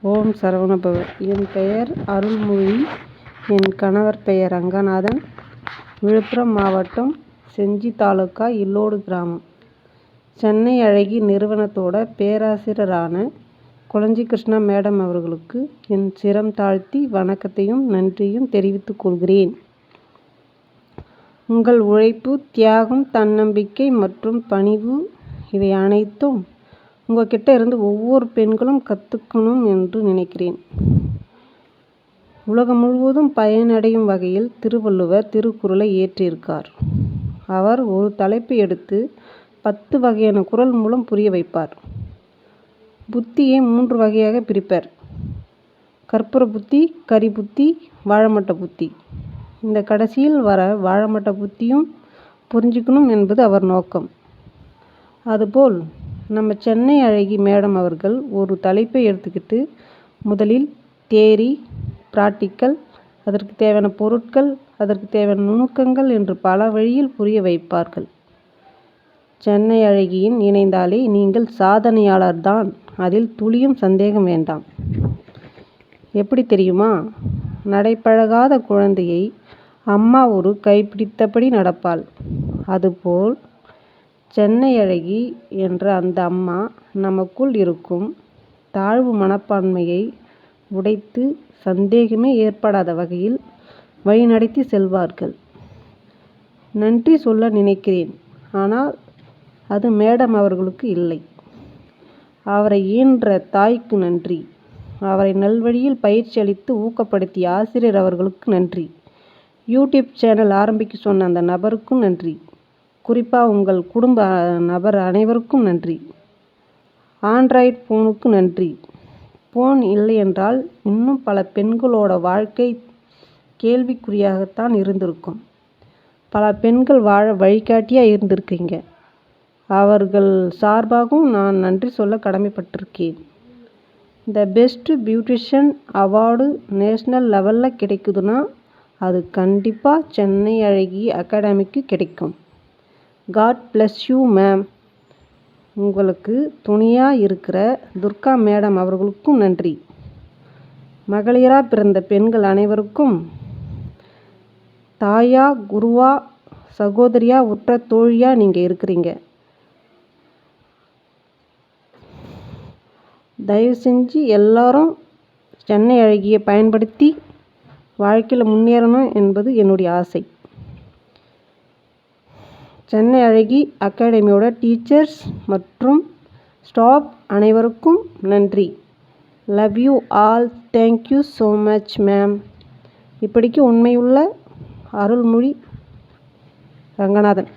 ஓம் சரவணபவ. என் பெயர் அருள்மொழி. என் கணவர் பெயர் ரங்கநாதன். விழுப்புரம் மாவட்டம் செஞ்சி தாலுகா இல்லோடு கிராமம். சென்னை அழகி நிறுவனத்தோட பேராசிரியரான குளஞ்சி கிருஷ்ணா மேடம் அவர்களுக்கு என் சிரம் தாழ்த்தி வணக்கத்தையும் நன்றியும் தெரிவித்துக் கொள்கிறேன். உங்கள் உழைப்பு, தியாகம், தன்னம்பிக்கை மற்றும் பணிவு இவை அனைத்தும் உங்ககிட்ட இருந்து ஒவ்வொரு பெண்களும் கற்றுக்கணும் என்று நினைக்கிறேன். உலகம் முழுவதும் பயனடையும் வகையில் திருவள்ளுவர் திருக்குறளை இயற்றியிருக்கார். அவர் ஒரு தலைப்பை எடுத்து 10 வகையான குறள் மூலம் புரிய வைப்பார். புத்தியை 3 வகையாக பிரிப்பார். கற்பூர புத்தி, கரி புத்தி, வாழைமட்ட புத்தி. இந்த கடைசியில் வர வாழைமட்ட புத்தியும் புரிஞ்சுக்கணும் என்பது அவர் நோக்கம். அதுபோல் நம்ம சென்னை அழகி மேடம் அவர்கள் ஒரு தலைப்பை எடுத்துக்கிட்டு முதலில் தியரி, பிராக்டிக்கல், அதற்கு தேவையான பொருட்கள், அதற்கு தேவையான நுணுக்கங்கள் என்று பல வழியில் புரிய வைப்பார்கள். சென்னை அழகியின் இணைந்தாலே நீங்கள் சாதனையாளர் தான், அதில் துளியும் சந்தேகம் வேண்டாம். எப்படி தெரியுமா? நடைபழகாத குழந்தையை அம்மா ஒரு கைப்பிடித்தபடி நடப்பாள். அதுபோல் சென்னை அழகி என்ற அந்த அம்மா நமக்குள் இருக்கும் தாழ்வு மனப்பான்மையை உடைத்து சந்தேகமே ஏற்படாத வகையில் வழிநடத்தி செல்வார்கள். நன்றி சொல்ல நினைக்கிறேன், ஆனால் அது மேடம் அவர்களுக்கு இல்லை. அவரை ஈன்ற தாய்க்கு நன்றி. அவரை நல்வழியில் பயிற்சி அளித்து ஊக்கப்படுத்திய ஆசிரியர் அவர்களுக்கு நன்றி. யூடியூப் சேனல் ஆரம்பிக்க சொன்ன அந்த நபருக்கும் நன்றி. குறிப்பாக உங்கள் குடும்ப நபர் அனைவருக்கும் நன்றி. ஆண்ட்ராய்டு ஃபோனுக்கு நன்றி. ஃபோன் இல்லை என்றால் இன்னும் பல பெண்களோட வாழ்க்கை கேள்விக்குறியாகத்தான் இருந்திருக்கும். பல பெண்கள் வாழ வழிகாட்டியாக இருந்திருக்கீங்க. அவர்கள் சார்பாகவும் நான் நன்றி சொல்ல கடமைப்பட்டிருக்கேன். The best beautician award national லெவலில் கிடைக்குதுன்னா அது கண்டிப்பாக சென்னை அழகி அகாடமிக்கு கிடைக்கும். God bless you ma'am. உங்களுக்கு துணையாக இருக்கிற துர்கா மேடம் அவர்களுக்கும் நன்றி. மகளிராக பிறந்த பெண்கள் அனைவருக்கும் தாயா, குருவா, சகோதரியா, உற்ற தோழியா நீங்கள் இருக்கிறீங்க. தயவு செஞ்சு எல்லாரும் சென்னை அழகியை பயன்படுத்தி வாழ்க்கையில் முன்னேறணும் என்பது என்னுடைய ஆசை. சென்னை அழகி அகாடமியோட டீச்சர்ஸ் மற்றும் ஸ்டாஃப் அனைவருக்கும் நன்றி. Love you all. Thank you so much ma'am. இப்படிக்கு உண்மையுள்ள அருள்மொழி ரங்கநாதன்.